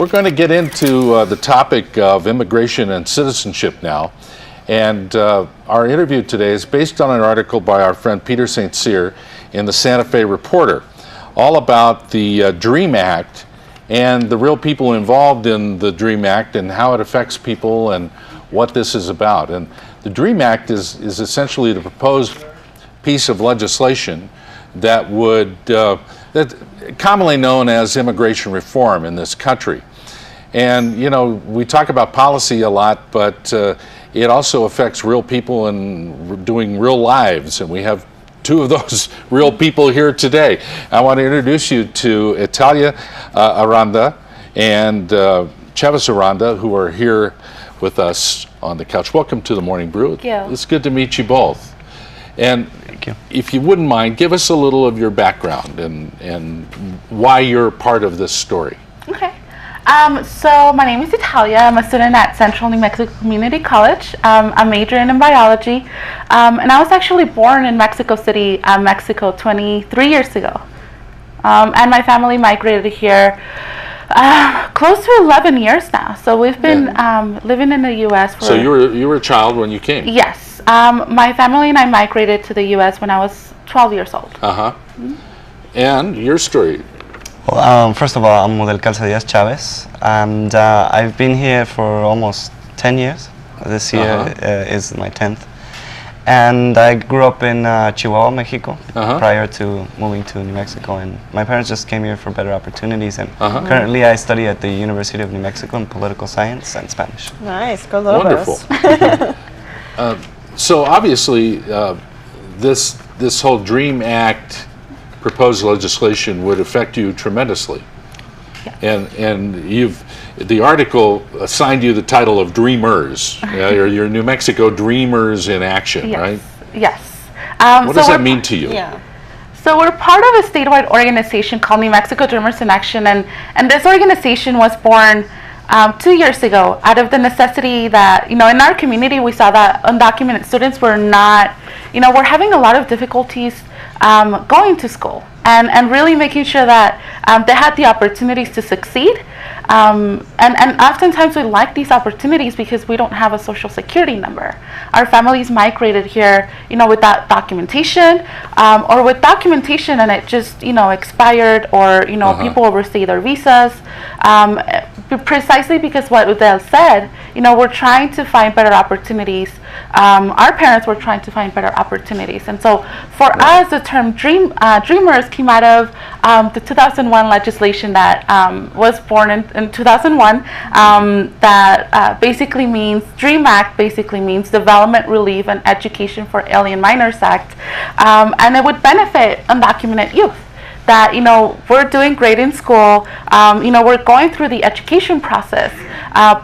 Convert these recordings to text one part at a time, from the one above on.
We're going to get into the topic of immigration and citizenship now. And our interview today is based on an article by our friend Peter St. Cyr in the Santa Fe Reporter, all about the DREAM Act and the real people involved in the DREAM Act and how it affects people and what this is about. And the DREAM Act is essentially the proposed piece of legislation that would, that commonly known as immigration reform in this country. And you know, we talk about policy a lot, but it also affects real people and doing real lives, and we have two of those real people here today. I want to introduce you to Italia Aranda and Chavez Aranda, who are here with us on the couch. Welcome to the Morning Brew. Thank you. It's good to meet you both. And Thank you. If you wouldn't mind, give us a little of your background and why you're part of this story. Okay. So my name is Italia. I'm a student at Central New Mexico Community College. I'm majoring in biology. And I was actually born in Mexico City, Mexico 23 years ago. And my family migrated here close to 11 years now. So we've been living in the U.S. for... So you were a child when you came? Yes. My family and I migrated to the U.S. when I was 12 years old. Uh-huh. Mm-hmm. And your story? Well, first of all, I'm Udell Chavez, and I've been here for almost 10 years. This year is my 10th. And I grew up in Chihuahua, Mexico, prior to moving to New Mexico. And my parents just came here for better opportunities. And currently I study at the University of New Mexico in political science and Spanish. Nice, go Lobos. Wonderful. So obviously, this whole DREAM Act proposed legislation would affect you tremendously. Yes. And the article assigned you the title of Dreamers. You're New Mexico Dreamers in Action, yes. right? Yes. What does that mean to you? Yeah. So we're part of a statewide organization called New Mexico Dreamers in Action, and this organization was born 2 years ago out of the necessity that, in our community we saw that undocumented students were not, we're having a lot of difficulties going to school and really making sure that they had the opportunities to succeed. And oftentimes we lack these opportunities because we don't have a social security number. Our families migrated here, without documentation, or with documentation and it just, expired, or, people overstay their visas. Precisely because what Udell said, we're trying to find better opportunities. Our parents were trying to find better opportunities. And so for us, the term Dreamers came out of the 2001 legislation that was born in 2001 that basically means, DREAM Act basically means Development, Relief, and Education for Alien Minors Act. And it would benefit undocumented youth. That, we're doing great in school, we're going through the education process,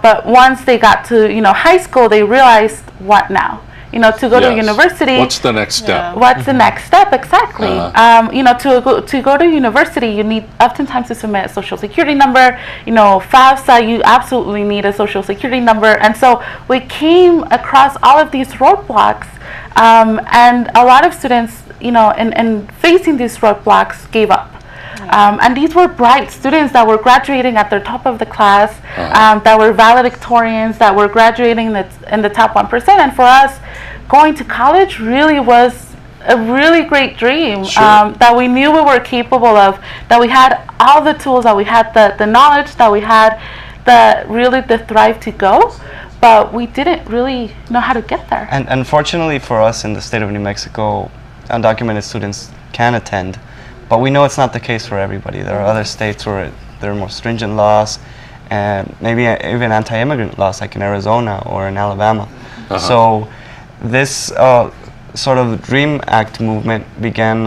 but once they got to, high school, they realized, what now? To go to university. What's the next step? Yeah. What's the next step, exactly? To go to university, you need oftentimes to submit a social security number. FAFSA, you absolutely need a social security number. And so we came across all of these roadblocks, and a lot of students, in facing these roadblocks, gave up. And these were bright students that were graduating at the top of the class, that were valedictorians, that were graduating in the top 1%. And for us, going to college really was a really great dream, that we knew we were capable of, that we had all the tools, that we had the knowledge, that we had the drive to go. But we didn't really know how to get there. And unfortunately for us in the state of New Mexico, undocumented students can attend, but we know it's not the case for everybody. There are other states where there are more stringent laws, and maybe even anti-immigrant laws, like in Arizona or in Alabama. So this sort of DREAM Act movement began,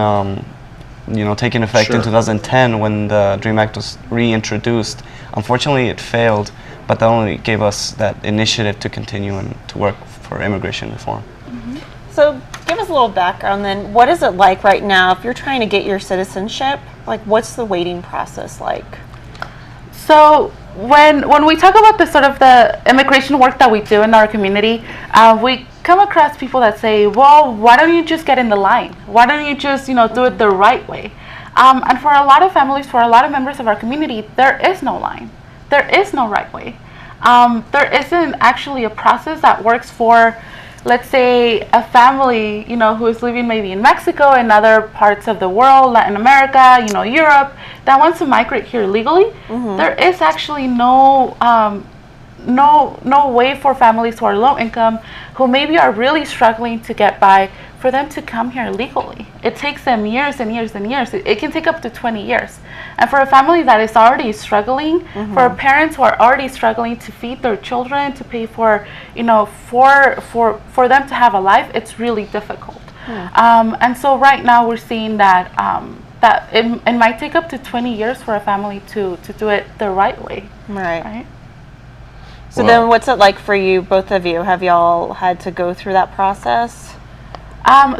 taking effect in 2010 when the DREAM Act was reintroduced. Unfortunately, it failed, but that only gave us that initiative to continue and to work for immigration reform. So give us a little background then. What is it like right now if you're trying to get your citizenship? Like, what's the waiting process like? So when we talk about the immigration work that we do in our community, we come across people that say, well, why don't you just get in the line? Why don't you just, do it the right way? And for a lot of families, for a lot of members of our community, there is no line. there is no right way. There isn't actually a process that works for, let's say, a family, who is living maybe in Mexico and other parts of the world, Latin America, Europe, that wants to migrate here legally. There is actually no way for families who are low income, who maybe are really struggling to get by, for them to come here legally. It takes them years and years and years. It can take up to 20 years. And for a family that is already struggling, for parents who are already struggling to feed their children, to pay for, for them to have a life, it's really difficult. And so right now we're seeing that it might take up to 20 years for a family to do it the right way. Right. So then what's it like for you, both of you? Have y'all had to go through that process?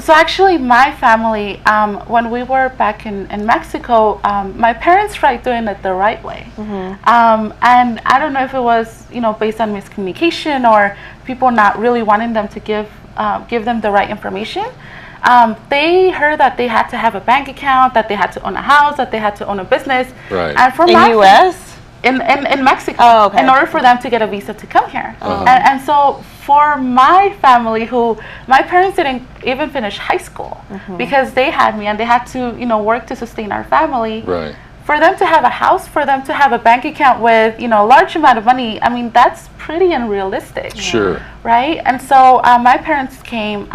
So actually my family, when we were back in Mexico, my parents tried doing it the right way. And I don't know if it was, based on miscommunication or people not really wanting them to give them the right information. They heard that they had to have a bank account, that they had to own a house, that they had to own a business. Right. And for in my U.S.? In Mexico, Oh, okay. in order for them to get a visa to come here. And so for my family, who my parents didn't even finish high school because they had me and they had to, work to sustain our family. Right. For them to have a house, for them to have a bank account with, a large amount of money, I mean, that's pretty unrealistic. Sure. Right? And so my parents came,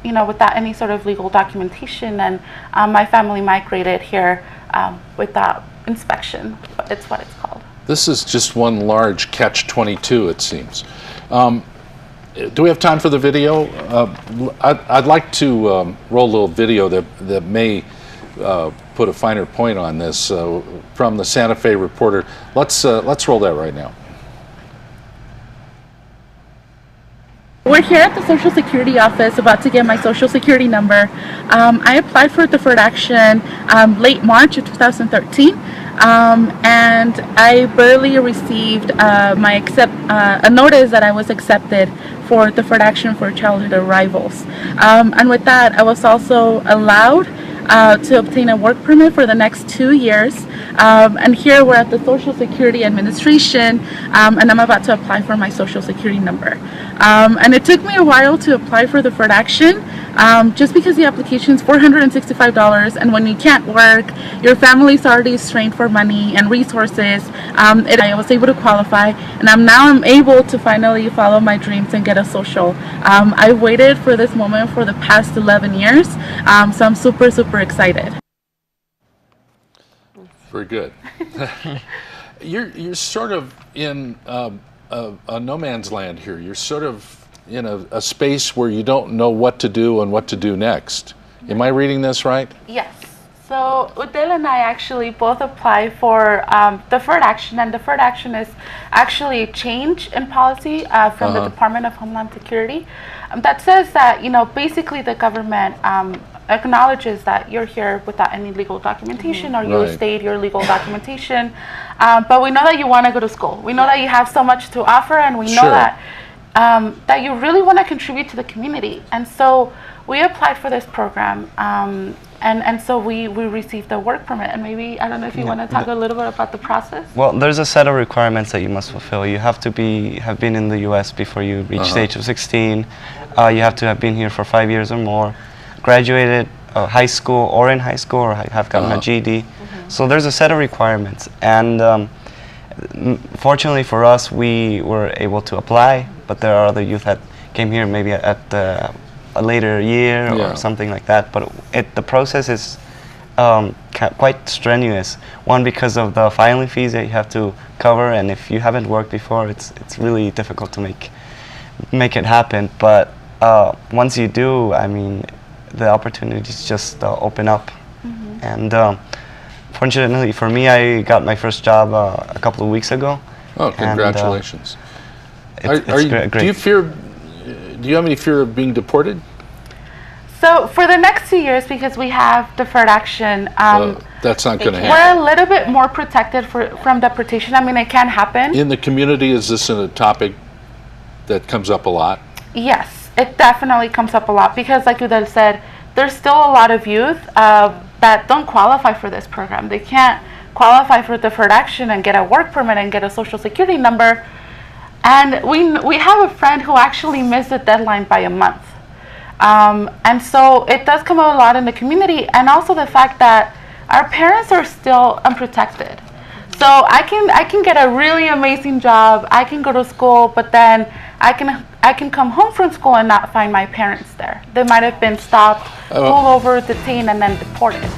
without any sort of legal documentation, and my family migrated here without inspection. It's what it's called. This is just one large catch-22, it seems. Do we have time for the video? I'd like to roll a little video that may put a finer point on this from the Santa Fe Reporter. Let's roll that right now. We're here at the Social Security office about to get my Social Security number. I applied for deferred action late March of 2013. And I barely received a notice that I was accepted for deferred action for childhood arrivals. And with that, I was also allowed to obtain a work permit for the next 2 years. And here we're at the Social Security Administration, and I'm about to apply for my Social Security number. And it took me a while to apply for deferred action, just because the application is $465, and when you can't work, your family's already strained for money and resources. I was able to qualify, and I'm able to finally follow my dreams and get a social. I waited for this moment for the past 11 years, so I'm super, super excited. Very good. You're sort of in a no man's land here. You're sort of in a space where you don't know what to do and what to do next. Am I reading this right? Yes. So Udell and I actually both apply for deferred action, and deferred action is actually a change in policy from the Department of Homeland Security that says that, basically the government acknowledges that you're here without any legal documentation, or you state your legal documentation, but we know that you want to go to school. We know that you have so much to offer, and we know that that you really want to contribute to the community. And so we applied for this program, and so we received a work permit. And maybe, I don't know if you want to talk a little bit about the process? Well, there's a set of requirements that you must fulfill. You have to have been in the U.S. before you reach the age of 16. You have to have been here for 5 years or more, graduated high school or in high school, or have gotten a GED. So there's a set of requirements. And fortunately for us, we were able to apply, but there are other youth that came here maybe at a later year or something like that. But the process is quite strenuous. One, because of the filing fees that you have to cover, and if you haven't worked before, it's really difficult to make it happen. But once you do, I mean, the opportunities just open up. And fortunately for me, I got my first job a couple of weeks ago. Oh, congratulations! Great. Do you have any fear of being deported? So for the next 2 years, because we have deferred action, that's not going to happen. We're a little bit more protected from deportation. I mean, it can happen. In the community, is this a topic that comes up a lot? Yes, it definitely comes up a lot, because like Udell said, there's still a lot of youth that don't qualify for this program. They can't qualify for deferred action and get a work permit and get a social security number. And we have a friend who actually missed the deadline by a month. And so it does come up a lot in the community, and also the fact that our parents are still unprotected. So I can get a really amazing job, I can go to school, but then I can come home from school and not find my parents there. They might have been stopped, pulled over, detained, and then deported.